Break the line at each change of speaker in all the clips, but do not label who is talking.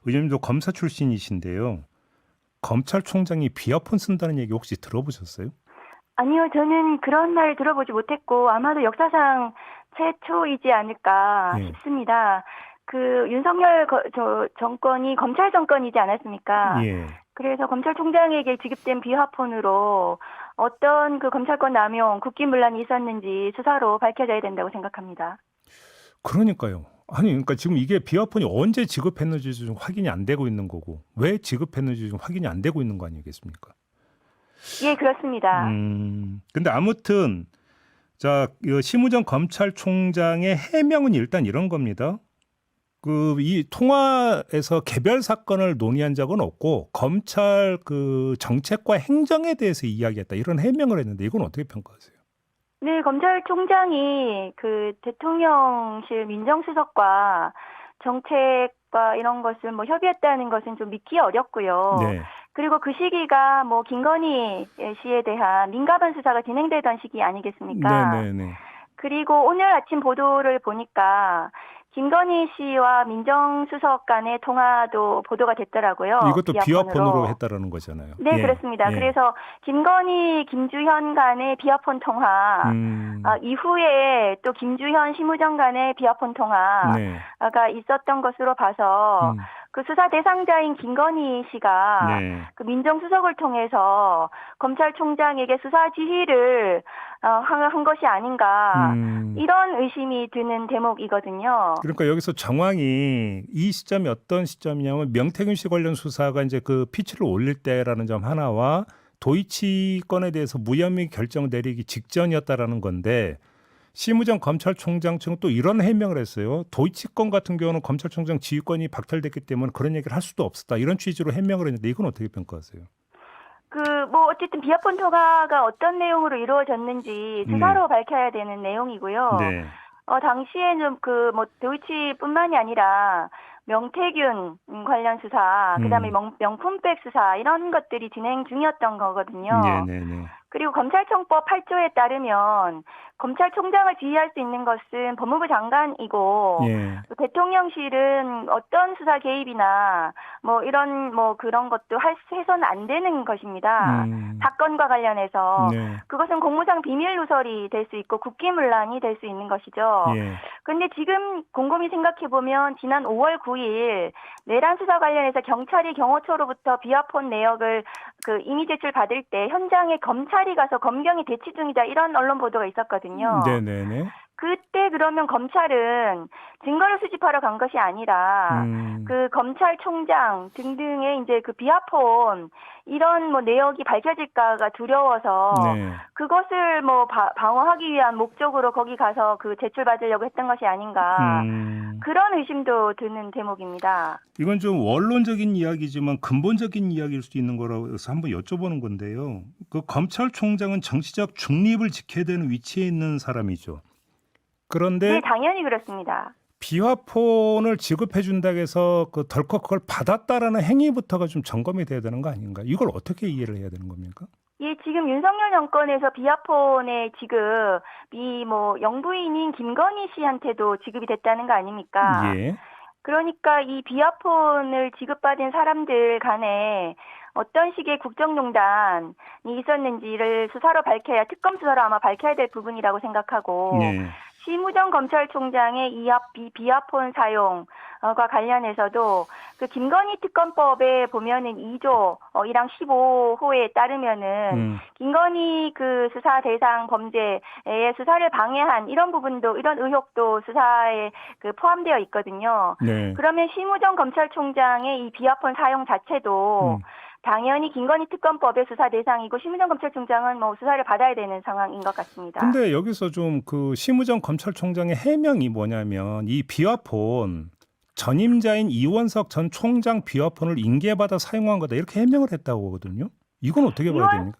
의원님도 검사 출신이신데요. 검찰총장이 비아폰 쓴다는 얘기 혹시 들어보셨어요?
아니요, 저는 그런 말 들어보지 못했고 아마도 역사상 최초이지 않을까
예.
싶습니다. 그 윤석열 정권이 검찰 정권이지 않았습니까?
예.
그래서 검찰총장에게 지급된 비화폰으로 어떤 그 검찰권 남용, 국기문란이 있었는지 수사로 밝혀져야 된다고 생각합니다.
그러니까요. 아니, 그러니까 지금 이게 비아폰이 언제 지급했는지 좀 확인이 안 되고 있는 거고, 왜 지급했는지 좀 확인이 안 되고 있는 거 아니겠습니까?
예, 그렇습니다.
근데 아무튼, 자, 이 심우정 검찰총장의 해명은 일단 이런 겁니다. 이 통화에서 개별 사건을 논의한 적은 없고, 검찰 그 정책과 행정에 대해서 이야기했다. 이런 해명을 했는데, 이건 어떻게 평가하세요?
네, 검찰총장이 그 대통령실 민정수석과 정책과 이런 것을 뭐 협의했다는 것은 좀 믿기 어렵고요.
네.
그리고 그 시기가 뭐 김건희 씨에 대한 민감한 수사가 진행되던 시기 아니겠습니까?
네네네.
그리고 오늘 아침 보도를 보니까 김건희 씨와 민정수석 간의 통화도 보도가 됐더라고요.
이것도 비화폰으로
비아폰으로.
했다라는 거잖아요.
네,
예.
그렇습니다.
예.
그래서 김건희, 김주현 간의 비아폰 통화,
음.
이후에 또 김주현, 심우정 간의 비아폰
네.
통화가 있었던 것으로 봐서
음.
그 수사 대상자인 김건희 씨가
네.
그 민정수석을 통해서 검찰총장에게 수사 지휘를 한 것이 아닌가
음.
이런 의심이 드는 대목이거든요.
그러니까 여기서 정황이 이 시점이 어떤 시점이냐면 명태균 씨 관련 수사가 이제 그 피치를 올릴 때라는 점 하나와 도이치 건에 대해서 무혐의 결정 내리기 직전이었다라는 건데 심우정 검찰총장 측은 또 이런 해명을 했어요. 도이치 건 같은 경우는 검찰총장 지휘권이 박탈됐기 때문에 그런 얘기를 할 수도 없었다. 이런 취지로 해명을 했는데 이건 어떻게 평가하세요?
뭐 어쨌든 비아폰 통화가 어떤 내용으로 이루어졌는지
네.
수사로 밝혀야 되는 내용이고요.
네.
당시에는 뭐 도이치뿐만이 아니라 명태균 관련 수사, 그다음에
음.
명품백 수사 이런 것들이 진행 중이었던 거거든요.
네네네.
그리고 검찰청법 8조에 따르면 검찰총장을 지휘할 수 있는 것은 법무부 장관이고
예.
대통령실은 어떤 수사 개입이나 뭐 이런 뭐 그런 것도 해서는 안 되는 것입니다.
음.
사건과 관련해서
네.
그것은 공무상 비밀 누설이 될 수 있고 국기문란이 될 수 있는 것이죠.
예.
근데 지금 곰곰이 생각해 보면 지난 5월 9일 내란 수사 관련해서 경찰이 경호처로부터 비화폰 내역을 그 임의 제출 받을 때 현장에 검찰이 가서 검경이 대치 중이다 이런 언론 보도가 있었거든요.
네네네.
그때 그러면 검찰은 증거를 수집하러 간 것이 아니라
음.
그 검찰총장 등등의 이제 그 비화폰 이런 뭐 내역이 밝혀질까가 두려워서
네.
그것을 뭐 방어하기 위한 목적으로 거기 가서 그 제출받으려고 했던 것이 아닌가
음.
그런 의심도 드는 대목입니다.
이건 좀 원론적인 이야기지만 근본적인 이야기일 수도 있는 거라고 해서 한번 여쭤보는 건데요. 그 검찰총장은 정치적 중립을 지켜야 되는 위치에 있는 사람이죠.
네,
그런데
당연히 그렇습니다.
비화폰을 지급해 준다고 해서 그 덜컥 그걸 받았다라는 행위부터가 좀 점검이 돼야 되는 거 아닌가? 이걸 어떻게 이해를 해야 되는 겁니까?
예, 지금 윤석열 정권에서 비화폰의 지급이 뭐 영부인인 김건희 씨한테도 지급이 됐다는 거 아닙니까?
예.
그러니까 이 비화폰을 지급받은 사람들 간에 어떤 식의 국정농단이 있었는지를 수사로 밝혀야 특검 수사로 아마 밝혀야 될 부분이라고 생각하고
예.
심우정 검찰총장의 이 비화폰 사용과 관련해서도 그 김건희 특검법에 보면은 2조 1항 15호에 따르면은 김건희 그 수사 대상 범죄의 수사를 방해한 이런 부분도 이런 의혹도 수사에 그 포함되어 있거든요.
네.
그러면 심우정 검찰총장의 이 비화폰 사용 자체도 당연히 김건희 특검법의 수사 대상이고 심우정 검찰총장은 뭐 수사를 받아야 되는 상황인 것 같습니다.
근데 여기서 좀 그 심우정 검찰총장의 해명이 뭐냐면 이 비화폰 전임자인 이원석 전 총장 비화폰을 인계받아 사용한 거다 이렇게 해명을 했다고 하거든요. 이건 어떻게 봐야 됩니까?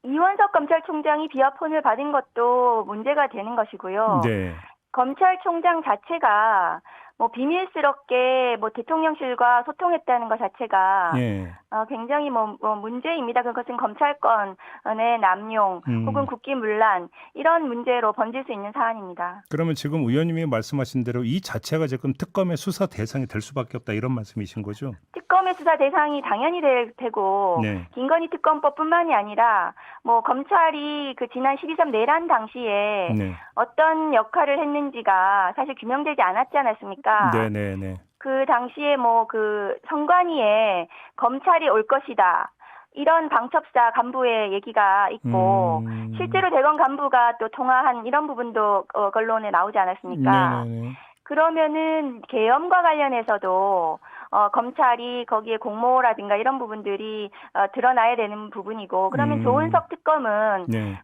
이원석 검찰총장이 비화폰을 받은 것도 문제가 되는 것이고요.
네.
검찰총장 자체가 뭐 비밀스럽게 뭐 대통령실과 소통했다는 것 자체가
예.
굉장히 뭐 문제입니다. 그것은 검찰권의 남용 혹은 국기문란 이런 문제로 번질 수 있는 사안입니다.
그러면 지금 의원님이 말씀하신 대로 이 자체가 지금 특검의 수사 대상이 될 수밖에 없다 이런 말씀이신 거죠?
특검의 수사 대상이 당연히 되고
네.
김건희 특검법뿐만이 아니라 뭐 검찰이 그 지난 12.3 내란 당시에
네.
어떤 역할을 했는지가 사실 규명되지 않았지 않았습니까?
네네네.
그 당시에 뭐 그 선관위에 검찰이 올 것이다. 이런 방첩사 간부의 얘기가 있고 실제로 대검 간부가 또 통화한 이런 부분도 언론에 나오지 않았습니까?
네네네.
그러면은 계엄과 관련해서도 검찰이 거기에 공모라든가 이런 부분들이 드러나야 되는 부분이고 그러면 조은석 특검은
네.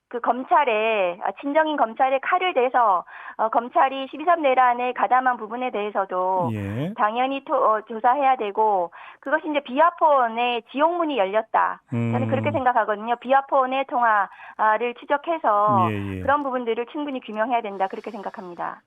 그 검찰에 친정인 검찰에 칼을 대서 검찰이 12.3 내란에 가담한 부분에 대해서도
예.
당연히 조사해야 되고 그것이 이제 비화폰의 지옥문이 열렸다. 저는 그렇게 생각하거든요. 비화폰의 통화를 추적해서
예.
그런 부분들을 충분히 규명해야 된다. 그렇게 생각합니다.